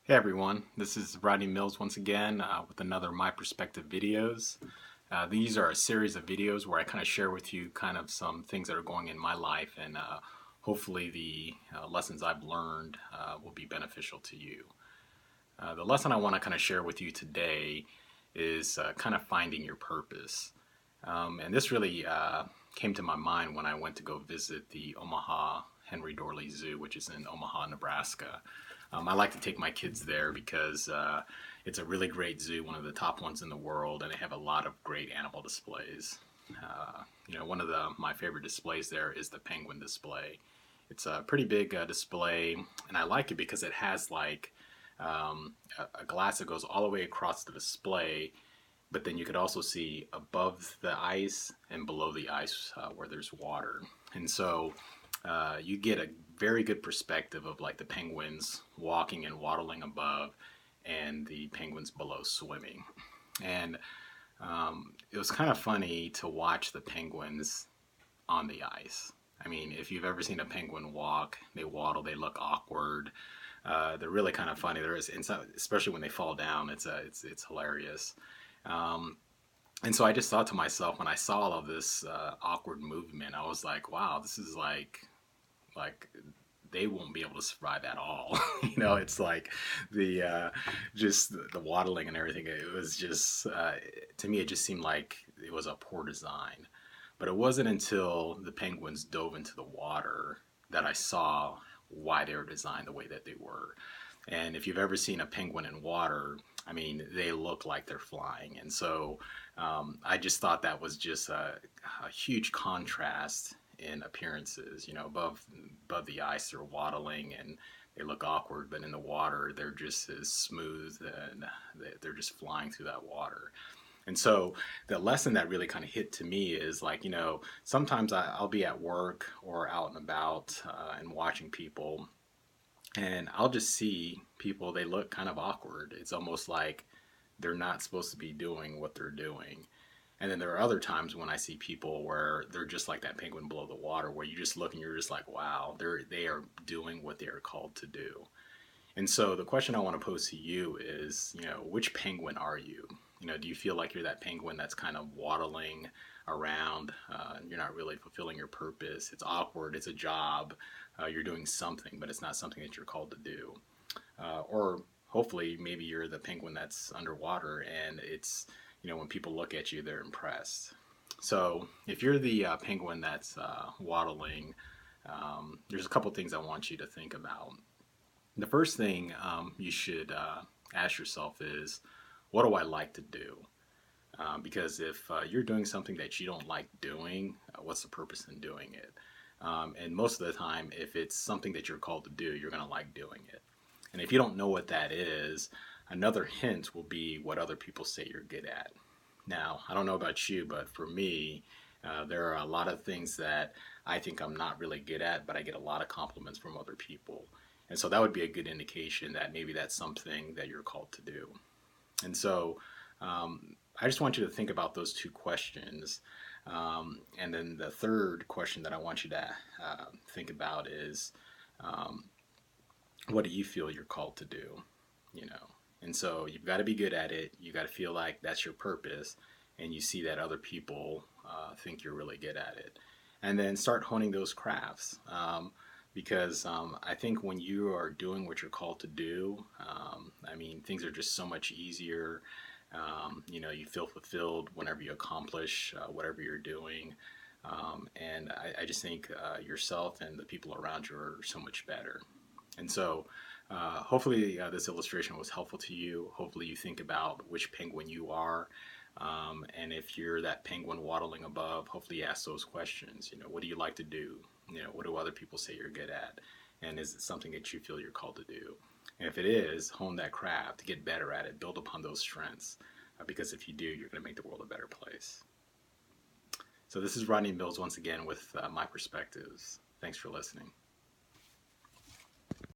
Hey everyone, this is Rodney Mills once again with another My Perspective videos. These are a series of videos where I kind of share with you kind of some things that are going in my life, and hopefully the lessons I've learned will be beneficial to you. The lesson I want to kind of share with you today is kind of finding your purpose. And this really came to my mind when I went to go visit the Omaha Henry Dorley Zoo, which is in Omaha, Nebraska. I like to take my kids there because it's a really great zoo, one of the top ones in the world, and they have a lot of great animal displays. One of my favorite displays there is the penguin display. It's a pretty big display, and I like it because it has like a glass that goes all the way across the display, but then you could also see above the ice and below the ice where there's water. And so you get a very good perspective of like the penguins walking and waddling above and the penguins below swimming. And it was kind of funny to watch the penguins on the ice. I mean, if you've ever seen a penguin walk, they waddle, they look awkward. They're really kind of funny. There is, especially when they fall down, it's hilarious. Um, and so I just thought to myself when I saw all of this awkward movement, I was like, wow, this is like they won't be able to survive at all. It's like the just the waddling and everything. It was just to me, it just seemed like it was a poor design. But it wasn't until the penguins dove into the water that I saw why they were designed the way that they were. And if you've ever seen a penguin in water, I mean, they look like they're flying. And so I just thought that was just a huge contrast in appearances. Above the ice, they're waddling and they look awkward, but in the water, they're just as smooth and they're just flying through that water. And so the lesson that really kind of hit to me is like, sometimes I'll be at work or out and about and watching people, and I'll just see people, they look kind of awkward. It's almost like they're not supposed to be doing what they're doing. And then there are other times when I see people where they're just like that penguin below the water, where you just look and you're just like, wow, they are doing what they are called to do. And so the question I want to pose to you is, which penguin are you? Do you feel like you're that penguin that's kind of waddling around? You're not really fulfilling your purpose. It's awkward. It's a job. You're doing something, but it's not something that you're called to do. Or hopefully, maybe you're the penguin that's underwater, and it's, when people look at you, they're impressed. So if you're the penguin that's waddling, there's a couple things I want you to think about. The first thing you should ask yourself is, what do I like to do? Because if you're doing something that you don't like doing, what's the purpose in doing it? And most of the time, if it's something that you're called to do, you're going to like doing it. And if you don't know what that is, another hint will be what other people say you're good at. Now, I don't know about you, but for me, there are a lot of things that I think I'm not really good at, but I get a lot of compliments from other people. And so that would be a good indication that maybe that's something that you're called to do. And so I just want you to think about those two questions. And then the third question that I want you to think about is, what do you feel you're called to do? You know, and so you've got to be good at it. You got to feel like that's your purpose, and you see that other people think you're really good at it, and then start honing those crafts. Because I think when you are doing what you're called to do, I mean, things are just so much easier. You feel fulfilled whenever you accomplish whatever you're doing. And I just think yourself and the people around you are so much better. And so hopefully this illustration was helpful to you. Hopefully you think about which penguin you are. And if you're that penguin waddling above, hopefully you ask those questions. What do you like to do? What do other people say you're good at? And is it something that you feel you're called to do? And if it is, hone that craft, get better at it, build upon those strengths. Because if you do, you're going to make the world a better place. So this is Rodney Mills once again with My Perspectives. Thanks for listening.